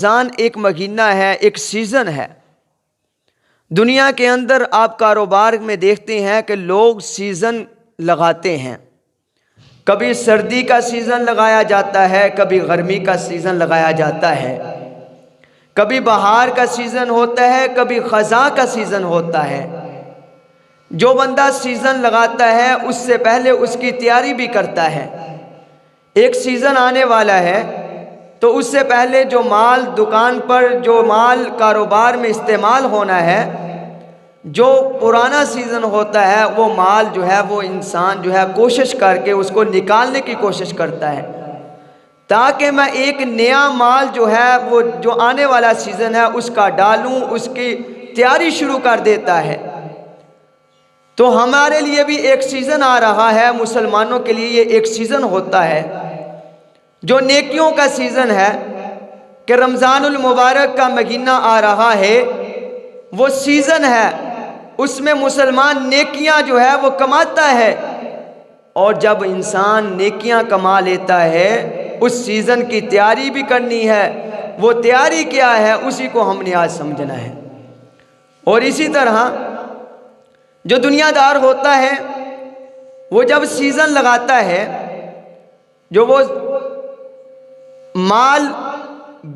رمضان ایک مہینہ ہے، ایک سیزن ہے۔ دنیا کے اندر آپ کاروبار میں دیکھتے ہیں کہ لوگ سیزن لگاتے ہیں۔ کبھی سردی کا سیزن لگایا جاتا ہے، کبھی گرمی کا سیزن لگایا جاتا ہے، کبھی بہار کا سیزن ہوتا ہے، کبھی خزاں کا سیزن ہوتا ہے۔ جو بندہ سیزن لگاتا ہے اس سے پہلے اس کی تیاری بھی کرتا ہے۔ ایک سیزن آنے والا ہے تو اس سے پہلے جو مال دکان پر، جو مال کاروبار میں استعمال ہونا ہے، جو پرانا سیزن ہوتا ہے وہ مال جو ہے وہ انسان جو ہے کوشش کر کے اس کو نکالنے کی کوشش کرتا ہے، تاکہ میں ایک نیا مال جو ہے وہ جو آنے والا سیزن ہے اس کا ڈالوں، اس کی تیاری شروع کر دیتا ہے۔ تو ہمارے لیے بھی ایک سیزن آ رہا ہے، مسلمانوں کے لیے یہ ایک سیزن ہوتا ہے جو نیکیوں کا سیزن ہے کہ رمضان المبارک کا مہینہ آ رہا ہے، وہ سیزن ہے، اس میں مسلمان نیکیاں جو ہے وہ کماتا ہے، اور جب انسان نیکیاں کما لیتا ہے اس سیزن کی تیاری بھی کرنی ہے۔ وہ تیاری کیا ہے اسی کو ہم نے آج سمجھنا ہے۔ اور اسی طرح جو دنیا دار ہوتا ہے وہ جب سیزن لگاتا ہے، جو وہ مال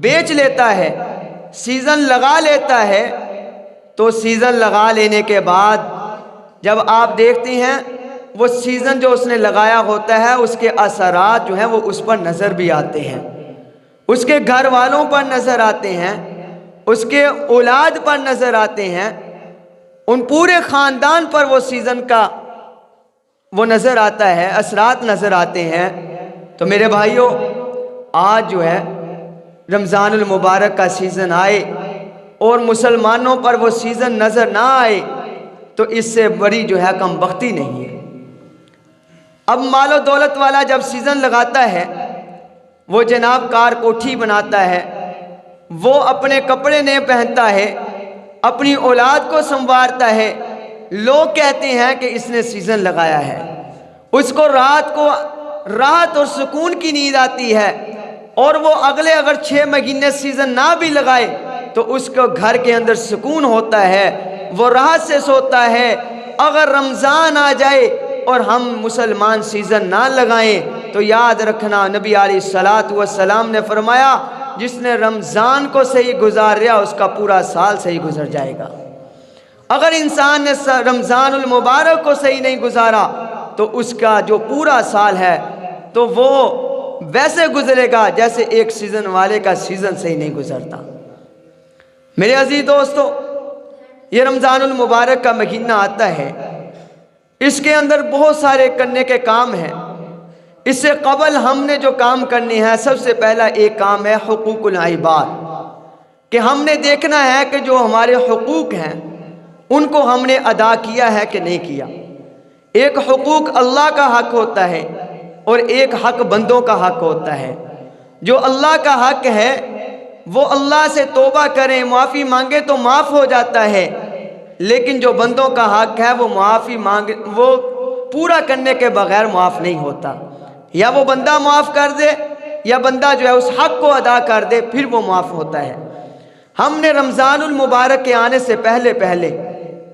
بیچ لیتا ہے، سیزن لگا لیتا ہے، تو سیزن لگا لینے کے بعد جب آپ دیکھتے ہیں وہ سیزن جو اس نے لگایا ہوتا ہے اس کے اثرات جو ہیں وہ اس پر نظر بھی آتے ہیں، اس کے گھر والوں پر نظر آتے ہیں، اس کے اولاد پر نظر آتے ہیں، ان پورے خاندان پر وہ سیزن کا وہ نظر آتا ہے، اثرات نظر آتے ہیں۔ تو میرے بھائیوں، آج جو ہے رمضان المبارک کا سیزن آئے اور مسلمانوں پر وہ سیزن نظر نہ آئے تو اس سے بڑی جو ہے کم بختی نہیں ہے۔ اب مال و دولت والا جب سیزن لگاتا ہے وہ جناب کار کوٹھی بناتا ہے، وہ اپنے کپڑے نئے پہنتا ہے، اپنی اولاد کو سنوارتا ہے، لوگ کہتے ہیں کہ اس نے سیزن لگایا ہے، اس کو رات کو راحت اور سکون کی نیند آتی ہے، اور وہ اگلے اگر 6 مہینے سیزن نہ بھی لگائے تو اس کو گھر کے اندر سکون ہوتا ہے، وہ راحت سے سوتا ہے۔ اگر رمضان آ جائے اور ہم مسلمان سیزن نہ لگائیں تو یاد رکھنا نبی علیہ الصلوۃ والسلام نے فرمایا جس نے رمضان کو صحیح گزاریا اس کا پورا سال صحیح گزر جائے گا۔ اگر انسان نے رمضان المبارک کو صحیح نہیں گزارا تو اس کا جو پورا سال ہے تو وہ ویسے گزرے گا جیسے ایک سیزن والے کا سیزن صحیح نہیں گزرتا۔ میرے عزیز دوستو، یہ رمضان المبارک کا مہینہ آتا ہے، اس کے اندر بہت سارے کرنے کے کام ہیں۔ اس سے قبل ہم نے جو کام کرنے ہیں، سب سے پہلا ایک کام ہے حقوق العباد، کہ ہم نے دیکھنا ہے کہ جو ہمارے حقوق ہیں ان کو ہم نے ادا کیا ہے کہ نہیں کیا۔ ایک حقوق اللہ کا حق ہوتا ہے اور ایک حق بندوں کا حق ہوتا ہے۔ جو اللہ کا حق ہے وہ اللہ سے توبہ کریں، معافی مانگے تو معاف ہو جاتا ہے، لیکن جو بندوں کا حق ہے وہ معافی مانگے، وہ پورا کرنے کے بغیر معاف نہیں ہوتا۔ یا وہ بندہ معاف کر دے یا بندہ جو ہے اس حق کو ادا کر دے، پھر وہ معاف ہوتا ہے۔ ہم نے رمضان المبارک کے آنے سے پہلے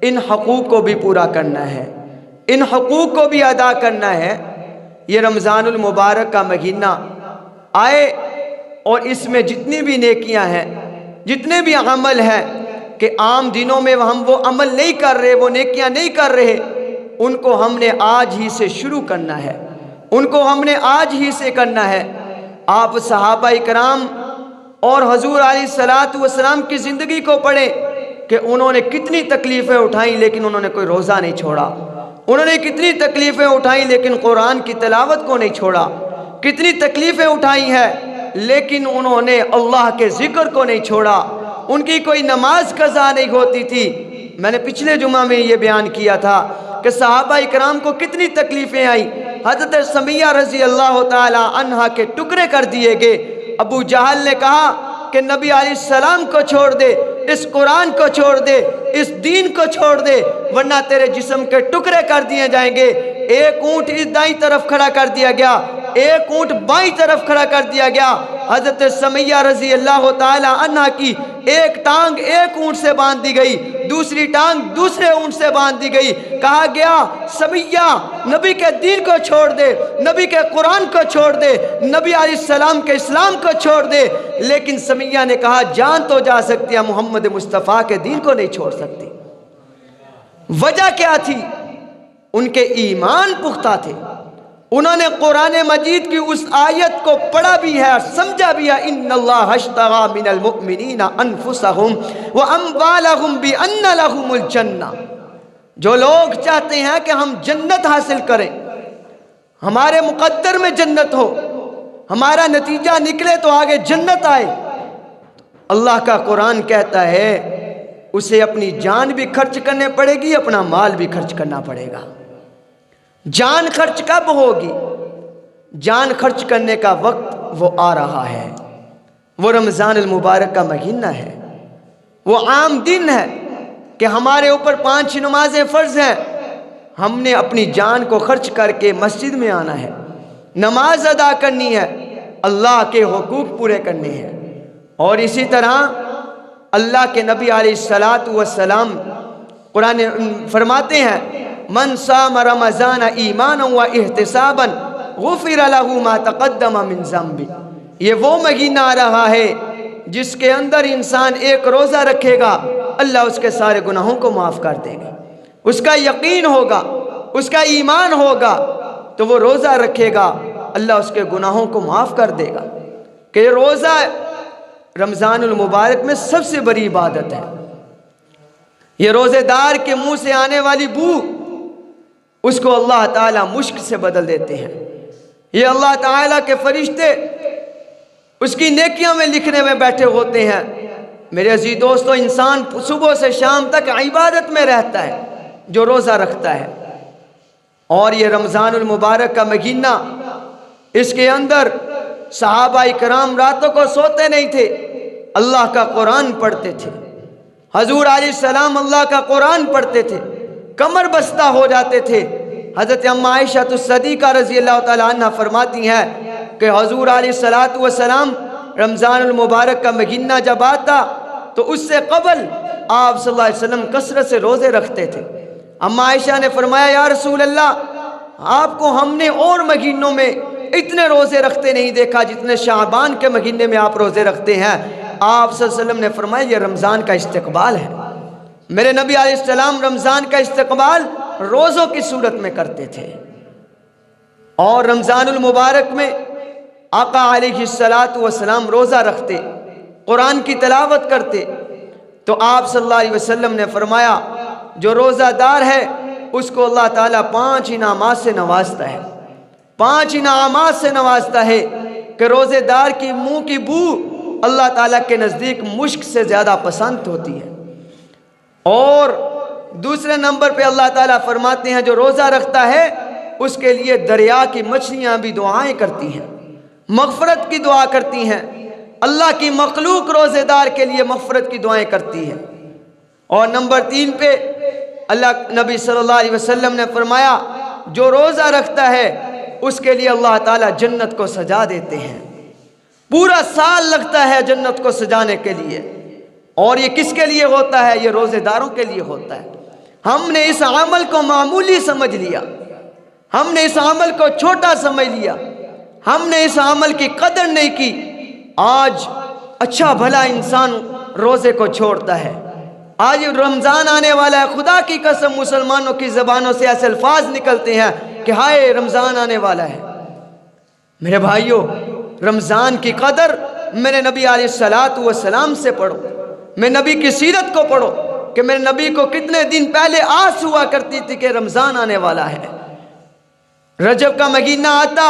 ان حقوق کو بھی پورا کرنا ہے، ان حقوق کو بھی ادا کرنا ہے۔ یہ رمضان المبارک کا مہینہ آئے اور اس میں جتنی بھی نیکیاں ہیں، جتنے بھی عمل ہیں کہ عام دنوں میں ہم وہ عمل نہیں کر رہے، وہ نیکیاں نہیں کر رہے، ان کو ہم نے آج ہی سے شروع کرنا ہے، ان کو ہم نے آج ہی سے کرنا ہے۔ آپ صحابہ کرام اور حضور علیہ الصلوۃ والسلام کی زندگی کو پڑھیں کہ انہوں نے کتنی تکلیفیں اٹھائیں لیکن انہوں نے کوئی روزہ نہیں چھوڑا، انہوں نے کتنی تکلیفیں اٹھائیں لیکن قرآن کی تلاوت کو نہیں چھوڑا، کتنی تکلیفیں اٹھائی ہیں لیکن انہوں نے اللہ کے ذکر کو نہیں چھوڑا، ان کی کوئی نماز قضا نہیں ہوتی تھی۔ میں نے پچھلے جمعہ میں یہ بیان کیا تھا کہ صحابہ اکرام کو کتنی تکلیفیں آئیں۔ حضرت سمیہ رضی اللہ تعالی عنہا کے ٹکڑے کر دیے گئے۔ ابو جہل نے کہا کہ نبی علیہ السلام کو چھوڑ دے، اس قرآن کو چھوڑ دے، اس دین کو چھوڑ دے، ورنہ تیرے جسم کے ٹکڑے کر دیے جائیں گے۔ ایک اونٹ اس دائیں طرف کھڑا کر دیا گیا، ایک اونٹ بائیں طرف کھڑا کر دیا گیا، حضرت سمیہ رضی اللہ تعالی عنہ کی ایک ٹانگ ایک اونٹ سے باندھ دی گئی، دوسری ٹانگ دوسرے اونٹ سے باندھ دی گئی، کہا گیا سمیہ نبی کے دین کو چھوڑ دے، نبی کے قرآن کو چھوڑ دے، نبی علیہ السلام کے اسلام کو چھوڑ دے، لیکن سمیہ نے کہا جان تو جا سکتی ہے، محمد مصطفیٰ کے دین کو نہیں چھوڑ سکتی۔ وجہ کیا تھی؟ ان کے ایمان پختہ تھے، انہوں نے قرآن مجید کی اس آیت کو پڑھا بھی ہے اور سمجھا بھی ہے، ان اللہ اشتری من المؤمنین انفسہم واموالہم بان لہم الجنہ۔ جو لوگ چاہتے ہیں کہ ہم جنت حاصل کریں، ہمارے مقدر میں جنت ہو، ہمارا نتیجہ نکلے تو آگے جنت آئے، اللہ کا قرآن کہتا ہے اسے اپنی جان بھی خرچ کرنے پڑے گی، اپنا مال بھی خرچ کرنا پڑے گا۔ جان خرچ کب ہوگی؟ جان خرچ کرنے کا وقت وہ آ رہا ہے، وہ رمضان المبارک کا مہینہ ہے، وہ عام دن ہے کہ ہمارے اوپر 5 نمازیں فرض ہیں، ہم نے اپنی جان کو خرچ کر کے مسجد میں آنا ہے، نماز ادا کرنی ہے، اللہ کے حقوق پورے کرنے ہیں۔ اور اسی طرح اللہ کے نبی علیہ السلام قرآن فرماتے ہیں من صام رمضان ایمانا و احتسابا غفر له ما تقدم من ذنبه۔ یہ وہ مہینہ آ رہا ہے جس کے اندر انسان ایک روزہ رکھے گا، اللہ اس کے سارے گناہوں کو معاف کر دے گا۔ اس کا یقین ہوگا، اس کا ایمان ہوگا تو وہ روزہ رکھے گا، اللہ اس کے گناہوں کو معاف کر دے گا۔ کہ روزہ رمضان المبارک میں سب سے بڑی عبادت ہے۔ یہ روزے دار کے منہ سے آنے والی بو اس کو اللہ تعالیٰ مشک سے بدل دیتے ہیں۔ یہ اللہ تعالیٰ کے فرشتے اس کی نیکیاں میں لکھنے میں بیٹھے ہوتے ہیں۔ میرے عزیز دوستو، انسان صبح سے شام تک عبادت میں رہتا ہے جو روزہ رکھتا ہے۔ اور یہ رمضان المبارک کا مہینہ، اس کے اندر صحابہ کرام راتوں کو سوتے نہیں تھے، اللہ کا قرآن پڑھتے تھے۔ حضور علیہ السلام اللہ کا قرآن پڑھتے تھے، کمر بستہ ہو جاتے تھے۔ حضرت ام عائشہ الصدیقہ رضی اللہ تعالیٰ عنہ فرماتی ہیں کہ حضور علیہ السلام رمضان المبارک کا مہینہ جب آتا تو اس سے قبل آپ صلی اللہ علیہ وسلم کثرت سے روزے رکھتے تھے۔ ام عائشہ نے فرمایا یا رسول اللہ، آپ کو ہم نے اور مہینوں میں اتنے روزے رکھتے نہیں دیکھا جتنے شعبان کے مہینے میں آپ روزے رکھتے ہیں۔ آپ صلی اللہ علیہ وسلم نے فرمایا یہ رمضان کا استقبال ہے۔ میرے نبی علیہ السلام رمضان کا استقبال روزوں کی صورت میں کرتے تھے۔ اور رمضان المبارک میں آقا علیہ السلام روزہ رکھتے، قرآن کی تلاوت کرتے، تو آپ صلی اللہ علیہ وسلم نے فرمایا جو روزہ دار ہے اس کو اللہ تعالیٰ 5 انعامات سے نوازتا ہے، 5 انعامات سے نوازتا ہے کہ روزے دار کی منہ کی بو اللہ تعالیٰ کے نزدیک مشک سے زیادہ پسند ہوتی ہے۔ اور دوسرے نمبر پہ اللہ تعالیٰ فرماتے ہیں جو روزہ رکھتا ہے اس کے لیے دریا کی مچھلیاں بھی دعائیں کرتی ہیں، مغفرت کی دعا کرتی ہیں۔ اللہ کی مخلوق روزے دار کے لیے مغفرت کی دعائیں کرتی ہے۔ اور نمبر 3 پہ اللہ نبی صلی اللہ علیہ وسلم نے فرمایا جو روزہ رکھتا ہے اس کے لیے اللہ تعالیٰ جنت کو سجا دیتے ہیں۔ پورا سال لگتا ہے جنت کو سجانے کے لیے، اور یہ کس کے لیے ہوتا ہے؟ یہ روزے داروں کے لیے ہوتا ہے۔ ہم نے اس عمل کو معمولی سمجھ لیا، ہم نے اس عمل کو چھوٹا سمجھ لیا، ہم نے اس عمل کی قدر نہیں کی۔ آج اچھا بھلا انسان روزے کو چھوڑتا ہے۔ آج رمضان آنے والا ہے، خدا کی قسم مسلمانوں کی زبانوں سے ایسے الفاظ نکلتے ہیں کہ ہائے رمضان آنے والا ہے۔ میرے بھائیوں، رمضان کی قدر میرے نبی علیہ السلام سے پڑھو، میں نبی کی سیرت کو پڑھو کہ میرے نبی کو کتنے دن پہلے آس ہوا کرتی تھی کہ رمضان آنے والا ہے۔ رجب کا مہینہ آتا،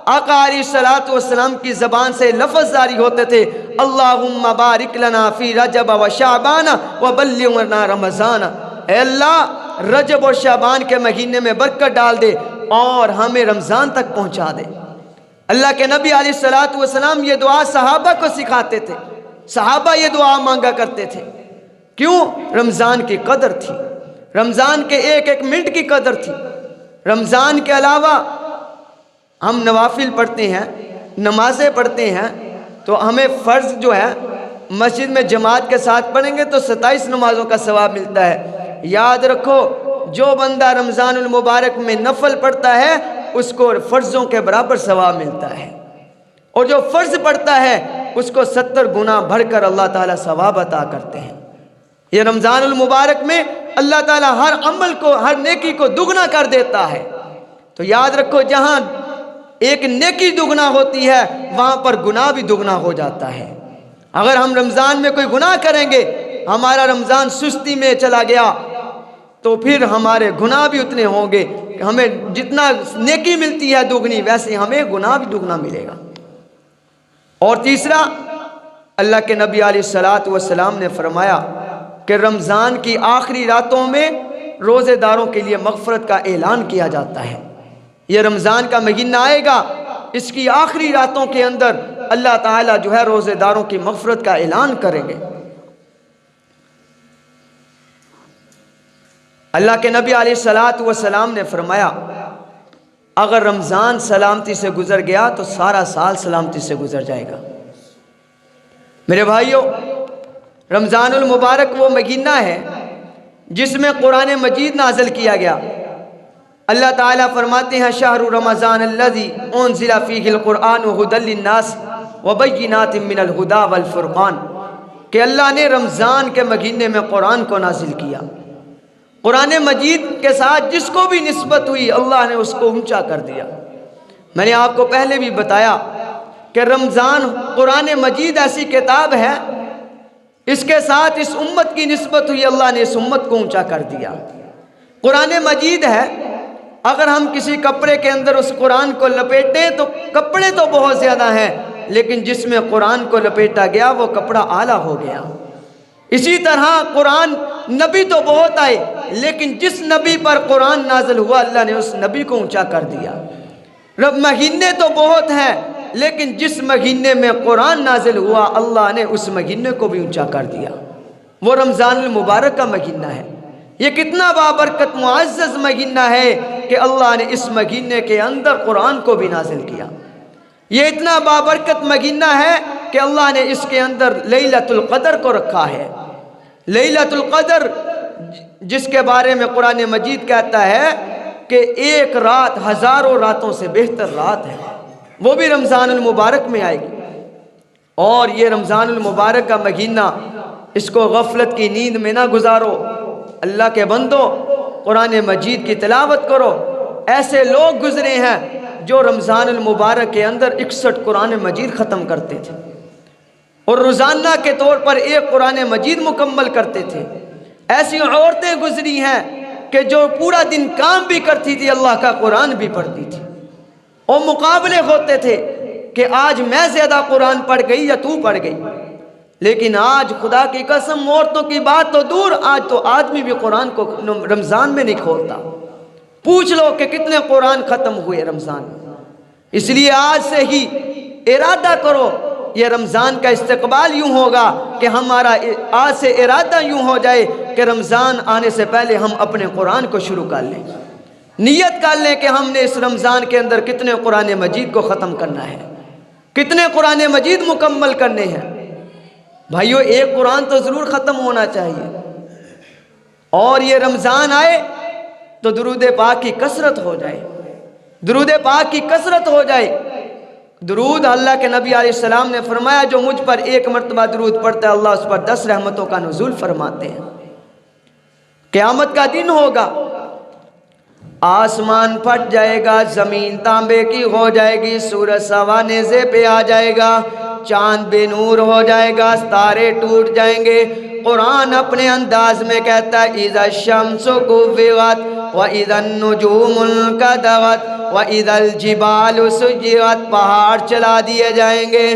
آقا علیہ السلام کی زبان سے لفظ جاری ہوتے تھے اللہم بارک لنا فی رجب و شعبان و بلغنا رمضان۔ اے اللہ رجب اور شعبان کے مہینے میں برکت ڈال دے اور ہمیں رمضان تک پہنچا دے۔ اللہ کے نبی علیہ السلام یہ دعا صحابہ کو سکھاتے تھے، صحابہ یہ دعا مانگا کرتے تھے۔ کیوں؟ رمضان کی قدر تھی، رمضان کے ایک ایک منٹ کی قدر تھی۔ رمضان کے علاوہ ہم نوافل پڑھتے ہیں، نمازیں پڑھتے ہیں، تو ہمیں فرض جو ہے مسجد میں جماعت کے ساتھ پڑھیں گے تو 27 نمازوں کا ثواب ملتا ہے۔ یاد رکھو، جو بندہ رمضان المبارک میں نفل پڑھتا ہے اس کو فرضوں کے برابر ثواب ملتا ہے، اور جو فرض پڑھتا ہے اس کو 70 گنا بڑھ کر اللہ تعالیٰ ثواب عطا کرتے ہیں۔ یہ رمضان المبارک میں اللہ تعالیٰ ہر عمل کو، ہر نیکی کو دگنا کر دیتا ہے۔ تو یاد رکھو، جہاں ایک نیکی دگنا ہوتی ہے وہاں پر گناہ بھی دگنا ہو جاتا ہے۔ اگر ہم رمضان میں کوئی گناہ کریں گے، ہمارا رمضان سستی میں چلا گیا، تو پھر ہمارے گناہ بھی اتنے ہوں گے کہ ہمیں جتنا نیکی ملتی ہے دگنی، ویسے ہمیں گناہ بھی دگنا ملے گا۔ اور تیسرا، اللہ کے نبی علیہ الصلاۃ والسلام نے فرمایا کہ رمضان کی آخری راتوں میں روزے داروں کے لیے مغفرت کا اعلان کیا جاتا ہے۔ یہ رمضان کا مہینہ آئے گا، اس کی آخری راتوں کے اندر اللہ تعالیٰ جو ہے روزے داروں کی مغفرت کا اعلان کریں گے۔ اللہ کے نبی علیہ الصلاۃ والسلام نے فرمایا، اگر رمضان سلامتی سے گزر گیا تو سارا سال سلامتی سے گزر جائے گا۔ میرے بھائیوں، رمضان المبارک وہ مہینہ ہے جس میں قرآن مجید نازل کیا گیا۔ اللہ تعالیٰ فرماتے ہیں، شہر رمضان الذی انزل فیہ القرآن ھدی للناس وبینات من الہدی والفرقان، کہ اللہ نے رمضان کے مہینے میں قرآن کو نازل کیا۔ قرآن مجید کے ساتھ جس کو بھی نسبت ہوئی اللہ نے اس کو اونچا کر دیا۔ میں نے آپ کو پہلے بھی بتایا کہ رمضان قرآن مجید ایسی کتاب ہے، اس کے ساتھ اس امت کی نسبت ہوئی، اللہ نے اس امت کو اونچا کر دیا۔ قرآن مجید ہے، اگر ہم کسی کپڑے کے اندر اس قرآن کو لپیٹیں تو کپڑے تو بہت زیادہ ہیں، لیکن جس میں قرآن کو لپیٹا گیا وہ کپڑا اعلیٰ ہو گیا۔ اسی طرح قرآن، نبی تو بہت آئے، لیکن جس نبی پر قرآن نازل ہوا اللہ نے اس نبی کو اونچا کر دیا۔ مہینے تو بہت ہیں، لیکن جس مہینے میں قرآن نازل ہوا اللہ نے اس مہینے کو بھی اونچا کر دیا۔ وہ رمضان المبارک کا مہینہ ہے۔ یہ کتنا بابرکت معزز مہینہ ہے کہ اللہ نے اس مہینے کے اندر قرآن کو بھی نازل کیا۔ یہ اتنا بابرکت مہینہ ہے کہ اللہ نے اس کے اندر لیلۃ القدر کو رکھا ہے۔ لیلۃ القدر جس کے بارے میں قرآن مجید کہتا ہے کہ ایک رات ہزاروں راتوں سے بہتر رات ہے، وہ بھی رمضان المبارک میں آئے گی۔ اور یہ رمضان المبارک کا مہینہ، اس کو غفلت کی نیند میں نہ گزارو۔ اللہ کے بندو، قرآن مجید کی تلاوت کرو۔ ایسے لوگ گزرے ہیں جو رمضان المبارک کے اندر 61 قرآن مجید ختم کرتے تھے، اور روزانہ کے طور پر ایک قرآن مجید مکمل کرتے تھے۔ ایسی عورتیں گزری ہیں کہ جو پورا دن کام بھی کرتی تھی، اللہ کا قرآن بھی پڑھتی تھی، اور مقابلے ہوتے تھے کہ آج میں زیادہ قرآن پڑھ گئی یا تو پڑھ گئی۔ لیکن آج خدا کی قسم، عورتوں کی بات تو دور، آج تو آدمی بھی قرآن کو رمضان میں نہیں کھولتا۔ پوچھ لو کہ کتنے قرآن ختم ہوئے رمضان میں۔ اس لیے آج سے ہی ارادہ کرو، یہ رمضان کا استقبال یوں ہوگا کہ ہمارا آج سے ارادہ یوں ہو جائے کہ رمضان آنے سے پہلے ہم اپنے قرآن کو شروع کر لیں، نیت کر لیں کہ ہم نے اس رمضان کے اندر کتنے قرآن مجید کو ختم کرنا ہے، کتنے قرآن مجید مکمل کرنے ہیں۔ بھائیو، ایک قرآن تو ضرور ختم ہونا چاہیے۔ اور یہ رمضان آئے تو درود پاک کی کثرت ہو جائے، درود پاک کی کثرت ہو جائے۔ درود، اللہ کے نبی علیہ السلام نے فرمایا، جو مجھ پر ایک مرتبہ درود پڑھتا ہے اللہ اس پر 10 رحمتوں کا نزول فرماتے ہیں۔ قیامت کا دن ہوگا، آسمان پھٹ جائے گا، زمین تانبے کی ہو جائے گی، سورج سوا نیزے پہ آ جائے گا، چاند بے نور ہو جائے گا، ستارے ٹوٹ جائیں گے۔ قرآن اپنے انداز میں کہتا ہے، اذا الشمس کورت واذا النجوم انکدرت واذا الجبال سجرت، پہاڑ چلا دیے جائیں گے۔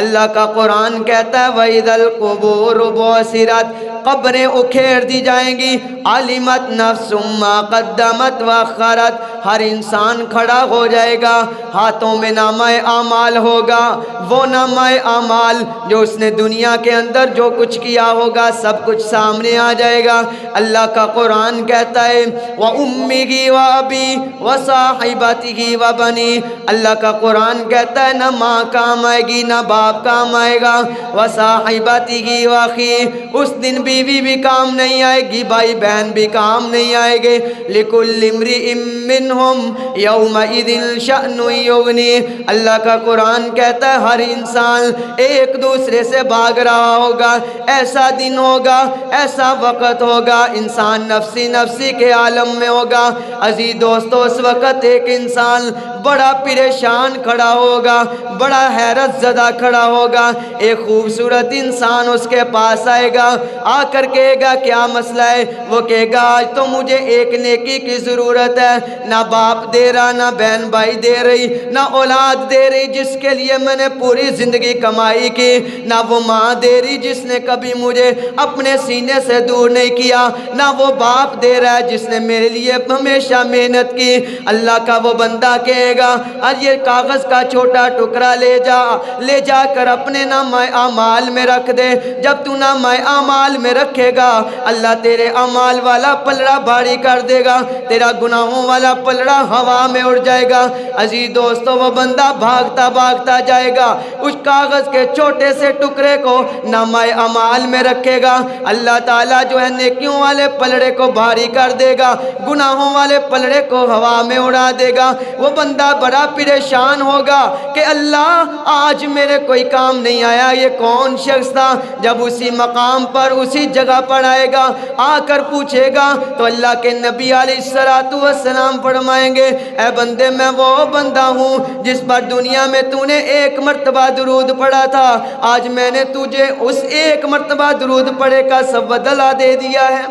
اللہ کا قرآن کہتا ہے، واذا القبور بعثرت، قبریں اکھیڑ دی جائیں گی۔ علمت نفس ما قدمت واخرت، ہر انسان کھڑا ہو جائے گا، ہاتھوں میں نامہ اعمال ہوگا، وہ نامہ اعمال جو اس نے دنیا کے اندر جو کچھ کیا ہوگا سب کچھ سامنے آ جائے گا۔ اللہ کا قرآن کہتا ہے، وَأُمِّهِ وَأَبِيهِ وَصَاحِبَتِهِ وَبَنِيهِ، اللہ کا قرآن کہتا ہے نہ ماں کام آئے گی، نہ باپ باپ کام آئے گا، وصاحبتہ واخی، اس دن بیوی بھی کام نہیں آئے گی، بھائی بہن بھی کام نہیں آئے گے۔ لِكُلِّ امْرِئٍ مِّنْهُمْ يَوْمَئِذٍ شَأْنٌ يُغْنِيهِ، اللہ کا قرآن کہتا ہے ہر انسان ایک دوسرے سے بھاگ رہا ہوگا، ایسا دن ہوگا، ایسا وقت ہوگا، انسان نفسی نفسی کے عالم میں ہوگا۔ عزیز دوستو، اس وقت ایک انسان بڑا پریشان کھڑا ہوگا، بڑا حیرت زدہ کھڑا ہوگا۔ ایک خوبصورت انسان اس کے پاس آئے گا، آ کر کہے گا کیا مسئلہ ہے؟ وہ کہے گا آج تو مجھے ایک نیکی کی ضرورت ہے، نہ باپ دے رہا، نہ بہن بھائی دے رہی، نہ اولاد دے رہی جس کے لیے میں نے پوری زندگی کمائی کی، نہ وہ ماں دے رہی جس نے کبھی مجھے اپنے سینے سے دور نہیں کیا، نہ وہ باپ دے رہا ہے جس نے میرے لیے ہمیشہ محنت کی۔ اللہ کا وہ بندہ کہے گا اور یہ کاغذ کا چھوٹا ٹکڑا لے جا کر اپنے نامہ اعمال میں رکھ دے۔ جب تو نامہ اعمال میں رکھے گا، اللہ تیرے اعمال والا پلڑا بھاری کر دے گا، تیرا گناہوں والا پلڑا ہوا میں اڑ جائے گا۔ عزیز دوستو، وہ بندہ بھاگتا بھاگتا جائے گا، اس کاغذ کے چھوٹے سے ٹکڑے کو نامہ اعمال میں رکھے گا۔ اللہ تعالیٰ جو ہے نیکیوں والے پلڑے کو بھاری کر دے گا، گناہوں والے پلڑے کو ہوا میں اڑا دے گا۔ وہ بندہ بڑا پریشان ہوگا کہ اللہ آج میرے کوئی کام نہیں آیا، یہ کون شخص تھا؟ جب اسی مقام پر اسی جگہ پر آئے گا، آ کر پوچھے گا تو اللہ کے نبی علیہ السلام فرمائیں گے اے بندے، میں وہ بندہ ہوں جس پر دنیا میں تو نے ایک مرتبہ درود پڑھا تھا، آج میں نے تجھے اس ایک مرتبہ درود پڑھے کا سب بدلہ دے دیا ہے۔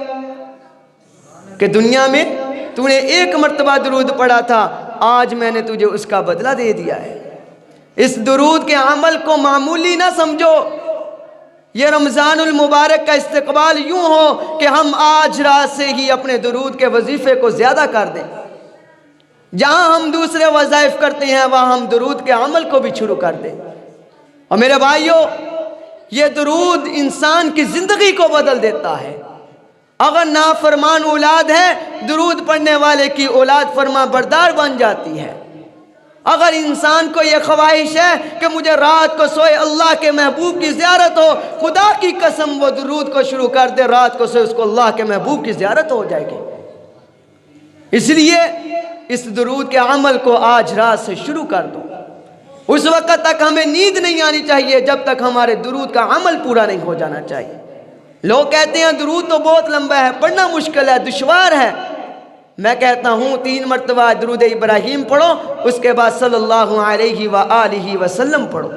کہ دنیا میں تو نے ایک مرتبہ درود پڑھا تھا، آج میں نے تجھے اس کا بدلہ دے دیا ہے۔ اس درود کے عمل کو معمولی نہ سمجھو۔ یہ رمضان المبارک کا استقبال یوں ہو کہ ہم آج رات سے ہی اپنے درود کے وظیفے کو زیادہ کر دیں۔ جہاں ہم دوسرے وظائف کرتے ہیں وہاں ہم درود کے عمل کو بھی شروع کر دیں۔ اور میرے بھائیو، یہ درود انسان کی زندگی کو بدل دیتا ہے۔ اگر نافرمان اولاد ہے، درود پڑھنے والے کی اولاد فرما بردار بن جاتی ہے۔ اگر انسان کو یہ خواہش ہے کہ مجھے رات کو سوئے اللہ کے محبوب کی زیارت ہو، خدا کی قسم وہ درود کو شروع کر دے، رات کو سوئے اس کو اللہ کے محبوب کی زیارت ہو جائے گی۔ اس لیے اس درود کے عمل کو آج رات سے شروع کر دو۔ اس وقت تک ہمیں نیند نہیں آنی چاہیے جب تک ہمارے درود کا عمل پورا نہیں ہو جانا چاہیے۔ لوگ کہتے ہیں درود تو بہت لمبا ہے، پڑھنا مشکل ہے، دشوار ہے۔ میں کہتا ہوں 3 مرتبہ درود ابراہیم پڑھو، اس کے بعد صلی اللہ علیہ وآلہ وسلم پڑھو،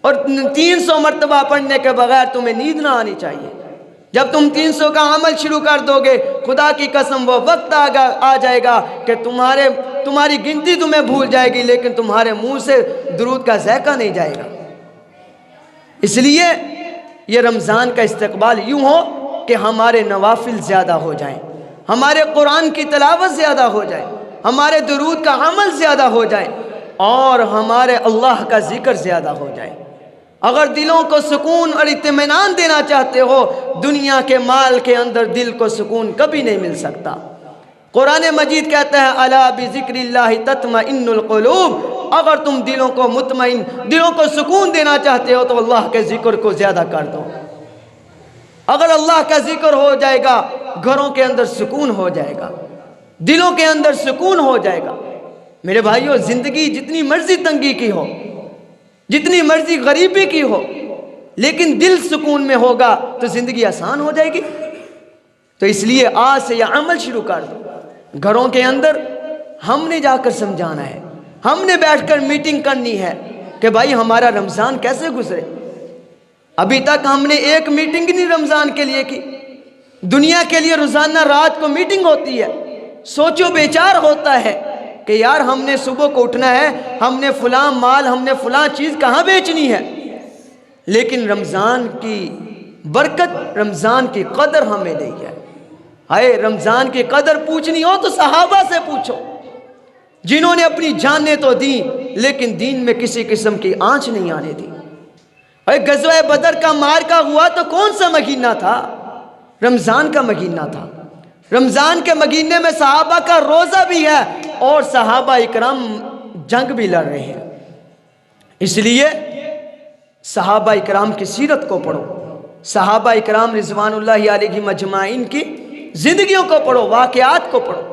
اور 300 مرتبہ پڑھنے کے بغیر تمہیں نیند نہ آنی چاہیے۔ جب تم 300 کا عمل شروع کر دو گے، خدا کی قسم وہ وقت آ جائے گا کہ تمہاری گنتی تمہیں بھول جائے گی، لیکن تمہارے منہ سے درود کا ذائقہ نہیں جائے گا۔ اس لیے یہ رمضان کا استقبال یوں ہو کہ ہمارے نوافل زیادہ ہو جائیں، ہمارے قرآن کی تلاوت زیادہ ہو جائے، ہمارے درود کا عمل زیادہ ہو جائے، اور ہمارے اللہ کا ذکر زیادہ ہو جائے۔ اگر دلوں کو سکون اور اطمینان دینا چاہتے ہو، دنیا کے مال کے اندر دل کو سکون کبھی نہیں مل سکتا۔ قرآن مجید کہتا ہے الا بذکر اللہ تطمئن القلوب، اگر تم دلوں کو سکون دینا چاہتے ہو تو اللہ کے ذکر کو زیادہ کر دو۔ اگر اللہ کا ذکر ہو جائے گا، گھروں کے اندر سکون ہو جائے گا، دلوں کے اندر سکون ہو جائے گا۔ میرے بھائیو، زندگی جتنی مرضی تنگی کی ہو، جتنی مرضی غریبی کی ہو، لیکن دل سکون میں ہوگا تو زندگی آسان ہو جائے گی۔ تو اس لیے آج سے یہ عمل شروع کر دو۔ گھروں کے اندر ہم نے جا کر سمجھانا ہے، ہم نے بیٹھ کر میٹنگ کرنی ہے کہ بھائی ہمارا رمضان کیسے گزرے۔ ابھی تک ہم نے ایک میٹنگ نہیں رمضان کے لیے کی۔ دنیا کے لیے روزانہ رات کو میٹنگ ہوتی ہے، سوچو بیچار ہوتا ہے کہ یار ہم نے صبح کو اٹھنا ہے، ہم نے فلاں مال، ہم نے فلاں چیز کہاں بیچنی ہے۔ لیکن رمضان کی برکت، رمضان کی قدر ہمیں دی ہے۔ ہائے، رمضان کی قدر پوچھنی ہو تو صحابہ سے پوچھو، جنہوں نے اپنی جانیں تو دیں لیکن دین میں کسی قسم کی آنچ نہیں آنے دی۔ غزوہ بدر کا معرکہ ہوا تو کون سا مہینہ تھا؟ رمضان کا مہینہ تھا۔ رمضان کے مہینے میں صحابہ کا روزہ بھی ہے اور صحابہ اکرام جنگ بھی لڑ رہے ہیں۔ اس لیے صحابہ اکرام کی سیرت کو پڑھو، صحابہ اکرام رضوان اللہ علیہ مجمعین کی زندگیوں کو پڑھو، واقعات کو پڑھو۔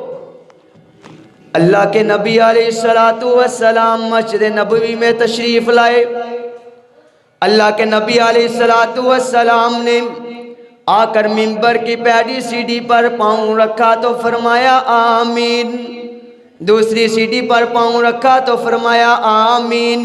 اللہ کے نبی علیہ السلام مسجد نبوی میں تشریف لائے۔ اللہ کے نبی علیہ السلام نے آ کر منبر کی پہلی سیڑھی پر پاؤں رکھا تو فرمایا آمین، دوسری سیڑھی پر پاؤں رکھا تو فرمایا آمین،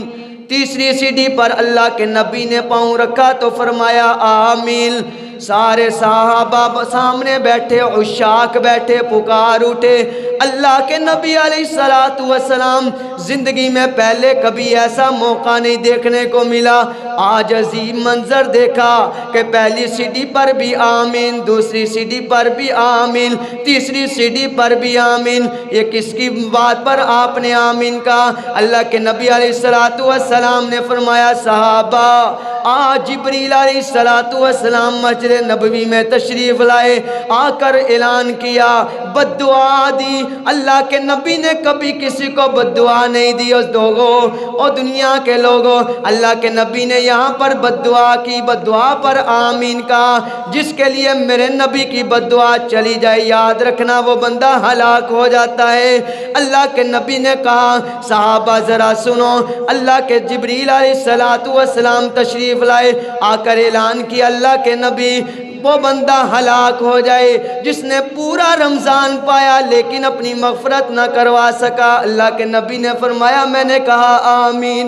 تیسری سیڑھی پر اللہ کے نبی نے پاؤں رکھا تو فرمایا آمین۔ سارے صحابہ سامنے بیٹھے، عشاق بیٹھے، پکار اٹھے۔ اللہ کے نبی علیہ السلام زندگی میں پہلے کبھی ایسا موقع نہیں دیکھنے کو ملا۔ آج عظیم منظر دیکھا کہ پہلی سیڑھی پر بھی آمین، دوسری سیڑھی پر بھی آمین، تیسری سیڑھی پر بھی آمین۔ یہ کس کی بات پر آپ نے آمین کہا؟ اللہ کے نبی علیہ السلام نے فرمایا صحابہ، آج جبریل علیہ السلام مسجد نبوی میں تشریف لائے، آ کر اعلان کیا، بد دعا دی۔ اللہ کے نبی نے کبھی کسی کو بد دعا نہیں دی۔ اس لوگوں اور دنیا کے لوگوں، اللہ کے نبی نے یہاں پر بد دعا کی، بد دعا پر آمین کہا۔ جس کے لیے میرے نبی کی بد دعا چلی جائے، یاد رکھنا وہ بندہ ہلاک ہو جاتا ہے۔ اللہ کے نبی نے کہا صحابہ ذرا سنو، اللہ کے جبریل علیہ السلام تشریف لائے، آ کر اعلان کیا اللہ کے نبی، وہ بندہ ہلاک ہو جائے جس نے پورا رمضان پایا لیکن اپنی مغفرت نہ کروا سکا۔ اللہ کے نبی نے فرمایا میں نے کہا آمین،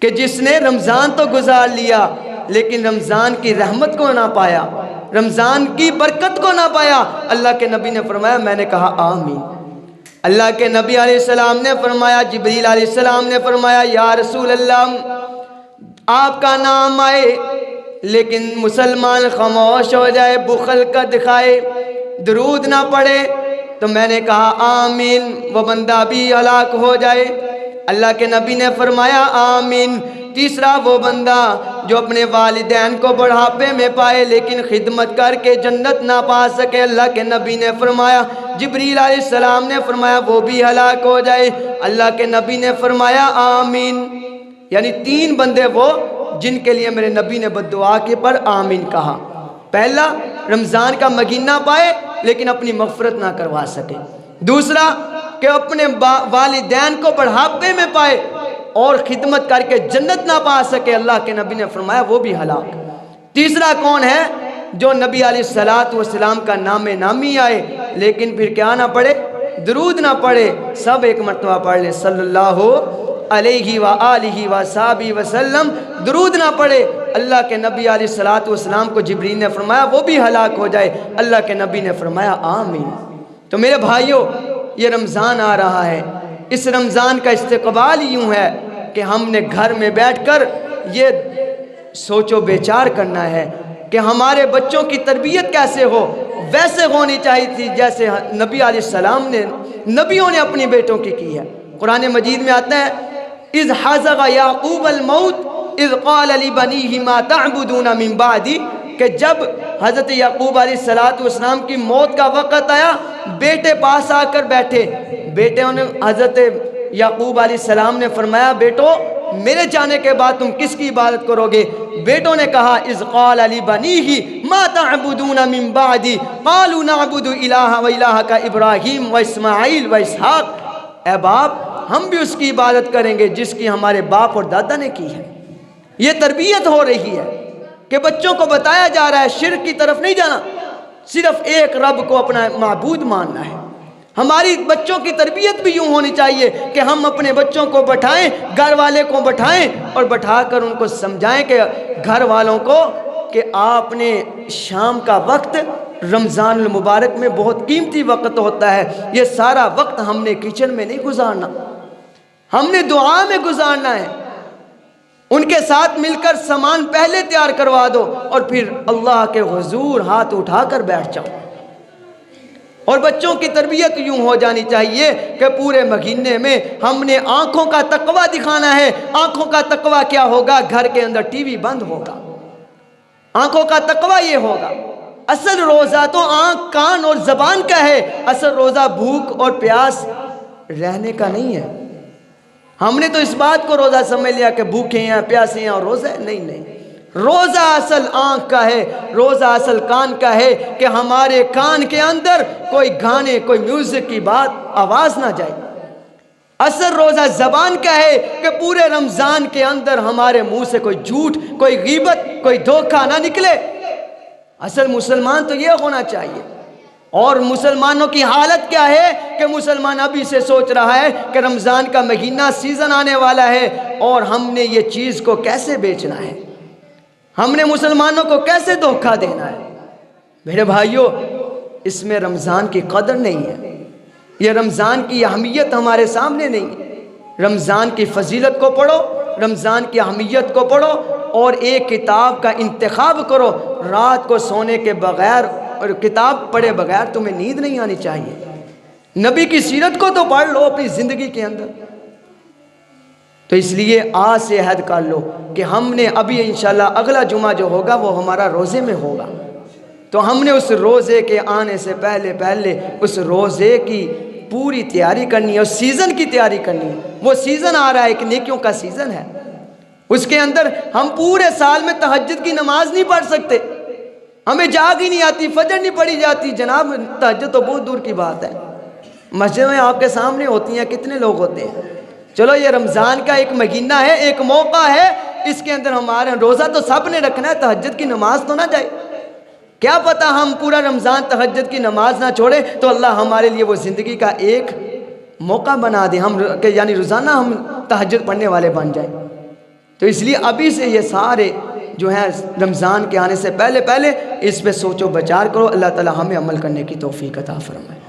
کہ جس نے رمضان تو گزار لیا لیکن رمضان کی رحمت کو نہ پایا، رمضان کی برکت کو نہ پایا۔ اللہ کے نبی نے فرمایا میں نے کہا آمین۔ اللہ کے نبی علیہ السلام نے فرمایا، جبریل علیہ السلام نے فرمایا یا رسول اللہ، آپ کا نام آئے لیکن مسلمان خاموش ہو جائے، بخل کا دکھائے، درود نہ پڑھے، تو میں نے کہا آمین، وہ بندہ بھی ہلاک ہو جائے۔ اللہ کے نبی نے فرمایا آمین۔ تیسرا وہ بندہ جو اپنے والدین کو بڑھاپے میں پائے لیکن خدمت کر کے جنت نہ پا سکے، اللہ کے نبی نے فرمایا، جبریل علیہ السلام نے فرمایا وہ بھی ہلاک ہو جائے۔ اللہ کے نبی نے فرمایا آمین۔ یعنی 3 بندے وہ جن کے لیے میرے نبی نے بد دعا کے پر آمین کہا۔ پہلا، رمضان کا مہینہ پائے لیکن اپنی مغفرت نہ کروا سکے۔ دوسرا کہ اپنے والدین کو بڑھاپے میں پائے اور خدمت کر کے جنت نہ پا سکے، اللہ کے نبی نے فرمایا وہ بھی ہلاک۔ تیسرا کون ہے؟ جو نبی علیہ السلام کا نام نامی آئے لیکن پھر کیا نہ پڑھے؟ درود نہ پڑھے۔ سب ایک مرتبہ پڑھ لے، صلی اللہ علیہ وآلہ وصحبہ وسلم، درود نہ پڑھے۔ اللہ کے نبی علیہ السلام کو جبریل نے فرمایا وہ بھی ہلاک ہو جائے، اللہ کے نبی نے فرمایا آمین۔ تو میرے بھائیوں، یہ رمضان آ رہا ہے، اس رمضان کا استقبال یوں ہے کہ ہم نے گھر میں بیٹھ کر یہ سوچ و بیچار کرنا ہے کہ ہمارے بچوں کی تربیت کیسے ہو، ویسے ہونی چاہیے تھی جیسے نبی علیہ السلام نے، نبیوں نے اپنی بیٹوں کی ہے۔ قرآن مجید میں آتا ہے اذ حزغ یعقوب الموت اذ قال لبنیہ ما تعبدون من بعدی، کہ جب حضرت یعقوب علیہ السلام کی موت کا وقت آیا، بیٹے پاس آ کر بیٹھے، بیٹوں نے حضرت یعقوب علیہ السلام نے فرمایا بیٹو میرے جانے کے بعد تم کس کی عبادت کرو گے؟ بیٹوں نے کہا اذ قال لبنیہ ما تعبدون من بعدی قالوا نعبد الہ و الہک ابراہیم و اسماعیل و اسحاق، اے باپ ہم بھی اس کی عبادت کریں گے جس کی ہمارے باپ اور دادا نے کی ہے۔ یہ تربیت ہو رہی ہے کہ بچوں کو بتایا جا رہا ہے شرک کی طرف نہیں جانا، صرف ایک رب کو اپنا معبود ماننا ہے۔ ہماری بچوں کی تربیت بھی یوں ہونی چاہیے کہ ہم اپنے بچوں کو بٹھائیں، گھر والے کو بٹھائیں اور بٹھا کر ان کو سمجھائیں کہ گھر والوں کو کہ آپ نے شام کا وقت رمضان المبارک میں بہت قیمتی وقت ہوتا ہے، یہ سارا وقت ہم نے کچن میں نہیں گزارنا، ہم نے دعا میں گزارنا ہے۔ ان کے ساتھ مل کر سامان پہلے تیار کروا دو اور پھر اللہ کے حضور ہاتھ اٹھا کر بیٹھ جاؤ۔ اور بچوں کی تربیت یوں ہو جانی چاہیے کہ پورے مہینے میں ہم نے آنکھوں کا تقوی دکھانا ہے۔ آنکھوں کا تقوی کیا ہوگا؟ گھر کے اندر ٹی وی بند ہوگا، آنکھوں کا تقوی یہ ہوگا۔ اصل روزہ تو آنکھ، کان اور زبان کا ہے، اصل روزہ بھوک اور پیاس رہنے کا نہیں ہے۔ ہم نے تو اس بات کو روزہ سمجھ لیا کہ بھوکے ہیں پیاسے ہیں اور روزہ ہے. نہیں نہیں، روزہ اصل آنکھ کا ہے، روزہ اصل کان کا ہے کہ ہمارے کان کے اندر کوئی گانے کوئی میوزک کی بات آواز نہ جائے. اصل روزہ زبان کا ہے کہ پورے رمضان کے اندر ہمارے منہ سے کوئی جھوٹ کوئی غیبت کوئی دھوکہ نہ نکلے. اصل مسلمان تو یہ ہونا چاہیے. اور مسلمانوں کی حالت کیا ہے کہ مسلمان ابھی سے سوچ رہا ہے کہ رمضان کا مہینہ سیزن آنے والا ہے اور ہم نے یہ چیز کو کیسے بیچنا ہے، ہم نے مسلمانوں کو کیسے دھوکہ دینا ہے. میرے بھائیوں، اس میں رمضان کی قدر نہیں ہے، یہ رمضان کی اہمیت ہمارے سامنے نہیں ہے. رمضان کی فضیلت کو پڑھو، رمضان کی اہمیت کو پڑھو اور ایک کتاب کا انتخاب کرو. رات کو سونے کے بغیر اور کتاب پڑھے بغیر تمہیں نیند نہیں آنی چاہیے. نبی کی سیرت کو تو پڑھ لو اپنی زندگی کے اندر. تو اس لیے آج سے عہد کر لو کہ ہم نے ابھی انشاءاللہ اگلا جمعہ جو ہوگا وہ ہمارا روزے میں ہوگا، تو ہم نے اس روزے کے آنے سے پہلے اس روزے کی پوری تیاری کرنی ہے، اس سیزن کی تیاری کرنی ہے. وہ سیزن آ رہا ہے، ایک نیکیوں کا سیزن ہے. اس کے اندر ہم پورے سال میں تہجد کی نماز نہیں پڑھ سکتے، ہمیں جاگ ہی نہیں آتی، فجر نہیں پڑھی جاتی. جناب تہجد تو بہت دور کی بات ہے، مسجد میں آپ کے سامنے ہوتی ہیں، کتنے لوگ ہوتے ہیں. چلو یہ رمضان کا ایک مہینہ ہے، ایک موقع ہے، اس کے اندر ہمارا روزہ تو سب نے رکھنا ہے، تہجد کی نماز تو نہ جائے. کیا پتہ ہم پورا رمضان تہجد کی نماز نہ چھوڑیں تو اللہ ہمارے لیے وہ زندگی کا ایک موقع بنا دے، ہم کہ یعنی روزانہ ہم تہجد پڑھنے والے بن جائیں. تو اس لیے ابھی سے یہ سارے جو ہیں رمضان کے آنے سے پہلے اس پہ سوچو بچار کرو. اللہ تعالی ہمیں عمل کرنے کی توفیق عطا فرمائے.